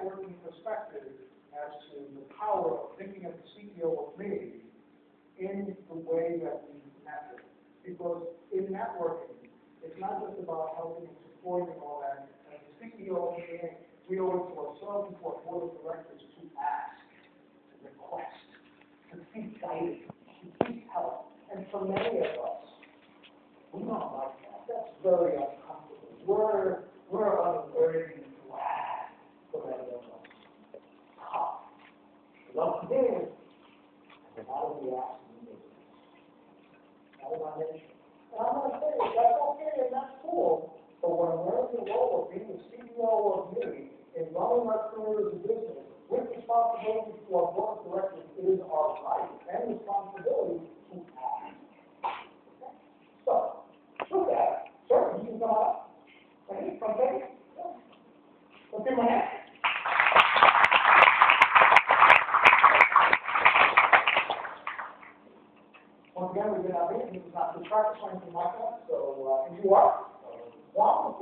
networking perspective as to the power of thinking of the CEO of me in the way that we network. Because in networking, it's not just about helping and supporting and all that. As the CEO of me, we owe it to ourselves and to our board of directors to ask, to request, to seek guidance, to seek help. And for many of us, we don't like that. That's very uncomfortable. We're unlearning to ask for many of us. Tough. Love to do. And how do we ask in business? How do I mention? And I'm going to say, that's okay and that's cool. But when I'm learning the role of being the CEO of me and running my career as a business, with responsibility to our board of directors, it is our right and responsibility to act. Okay? So, with that, sir, you can come up. Ready? From there? What's in my hand? Once again, we've been out here. This is not the practice line from my class, so if you are, Juan,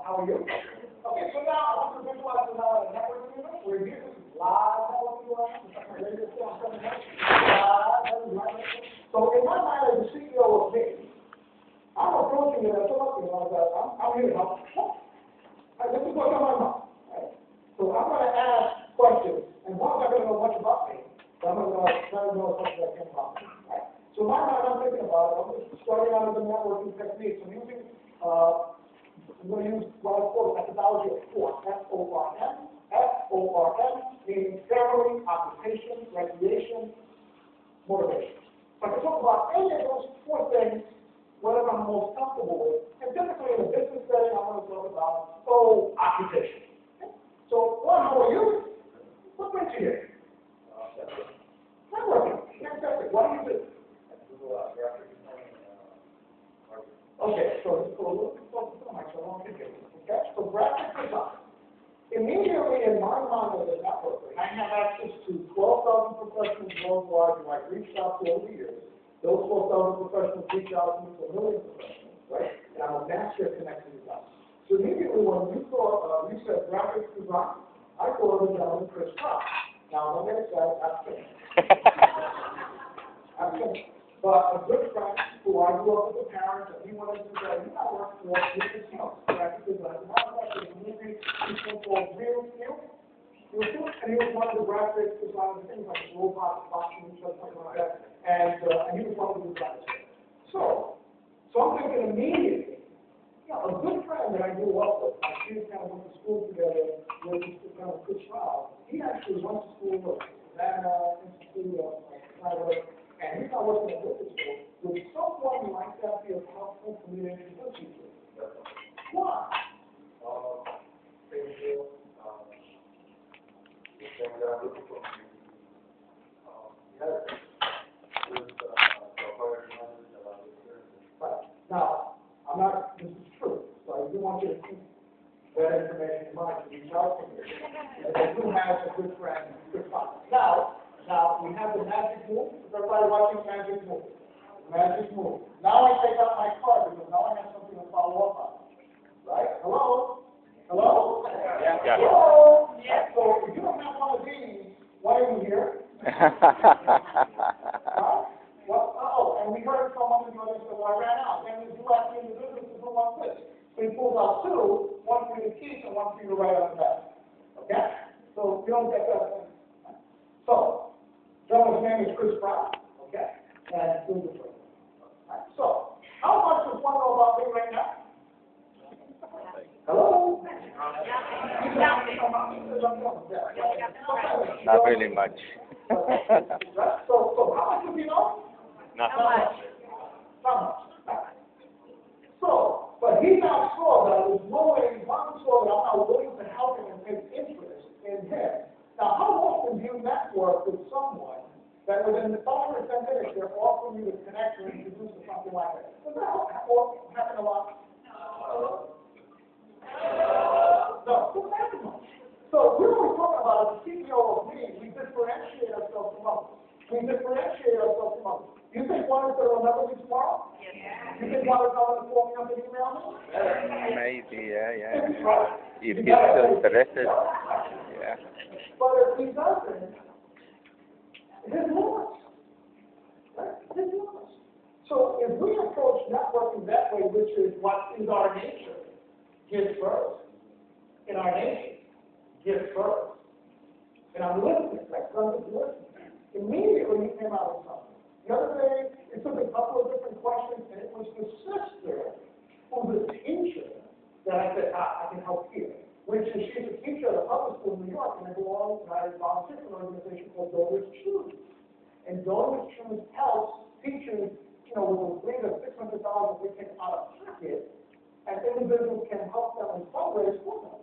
how are you? Okay, so now I want to visualize the networking unit. We're here. This is live networking unit. So in my mind, as the CEO of me, I'm approaching it as I'm here to help. This is what's on my mind. Right? So I'm going to ask questions, and Juan's not going to know much about me, but I'm going to try to know as much as I can about me. Right? So in my mind, I'm thinking about it. I'm just starting out with the networking techniques. I'm using I'm going to use what I call the methodology of FORM, F-O-R-M. F-O-R-M, meaning family, occupation, recreation, motivation. If I can talk about any of those four things, whatever I'm most comfortable with, and typically in a business setting, I'm going to talk about, occupation. Okay? So, Juan, how are you? What brings you here? Networking. Fantastic. What do you do? I do graphic design and marketing. Okay, so let's go a little bit closer to the mic so I don't get it. Okay, so graphic design. Immediately in my mind as a networker, I have access to 12,000 professionals worldwide who I've reached out to over the years. Those 12,000 professionals reach out to me to a million professionals, right? And I'm a master at connecting the dots. So immediately when you said graphic design, I thought of the gentleman Chris Pratt. Now, I'm going to say that's finished. I'm finished. But a good friend who I grew up with the parents, and he wanted to say, you know, work for graphic design. As a matter of fact, there's a movie called Real Steel. And he was one of the graphic designers, things like robots, boxing, something like that. And he was one of the designers. So I'm thinking immediately, a good friend that I grew up with, my kids kind of went to school together, with kind of Chris Pratt. He actually went to school with Savannah Institute of Cyber. And he's not working at business school. Would someone like that be helpful for me to introduce you to? Why? Thank you. And looking for right. Now, I'm not, this is true, so I do want you to keep that information in mind to reach out to me. And I do have a good friend, good friend. Now, we have the magic move. Is everybody watching magic move? Magic move. Now I take out my card because now I have something to follow up on. Right? Hello? Hello? Yeah. Hello? Yeah. So if you don't have one of these, why are you here? Right? Well, and we heard someone in the audience say, well, I ran out. That means you actually in the business to do one this. So he pulls out two, one for you to keep and one for you to write on the back. Okay? So you don't get that. So, gentleman's name is Chris Pratt, okay? And do the thing. Right. So, how much does one know about me right now? Hello? Not really much. So how much do you know? Not much. Not much. So, but he now saw that I was willing, one saw that I'm now willing to help him and take interest in him. Now, how often do you network with someone that within the 5 or 10 minutes they're offering you to connect or introduce to something like that? Does that happen a lot? No. Doesn't happen much. So we're only talking about as the CEO of me, we differentiate ourselves from others. You think one is going to remember me tomorrow? Yeah. You think one is going to call me up and email me? Maybe, yeah. If he's still interested. Yeah. But if he doesn't, his limits. Right? His limits. So if we approach networking that way, which is what is our nature, give first. In our nature, give first. And I'm listening, like something's listening. Immediately he came out with something. The other day, it took a couple of different questions, and it was the sister who's a teacher that I said, I can help here. Which is, she's a teacher at a public school in New York, and I belong, and I volunteer for an organization called Donors Choose. And Donors Choose helps teachers, with a rate of $600 they take out of pocket, and individuals can help them and fundraise for them.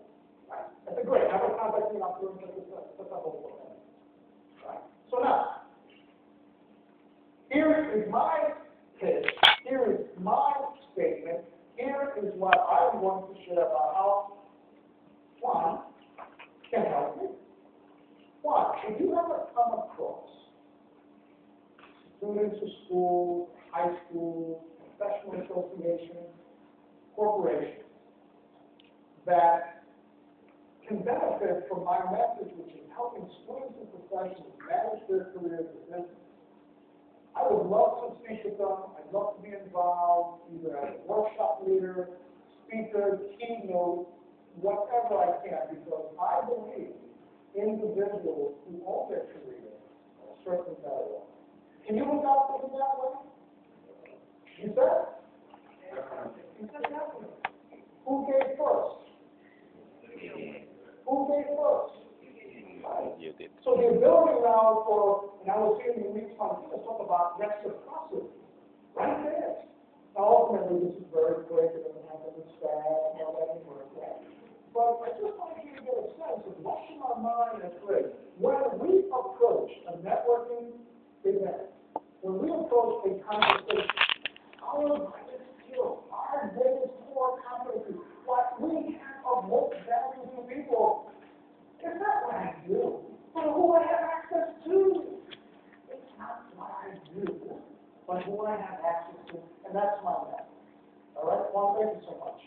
Right? That's a great. I have a contact me after and set up a program. Right? So now, here is my pitch. Here is my statement. Here is what I'm going to share about how one can help me. One, if you ever come across students of school, high school, professional associations, corporations that can benefit from my message, which is helping students and professionals manage their careers in business, I would love to speak with them. I'd love to be involved, either as a workshop leader, speaker, keynote, whatever I can, because I believe individuals who own their career are certainly better off. Can you look out for them that way? You said? You said definitely. Who gave first? Who gave first? Right. So the ability now for, and I was hearing Luis Martinez talk about reciprocity, right there. Now ultimately this is very quick, it doesn't have any staff, and all that work, right? But I just want you to get a sense of what's in our mind as great. When we approach a networking event, when we approach a conversation, our greatest skill, our greatest core competency, what we have of most valuable people, it's not what I do, but who I have access to. It's not what I do, but who I have access to, and that's my method. All right? Well, thank you so much.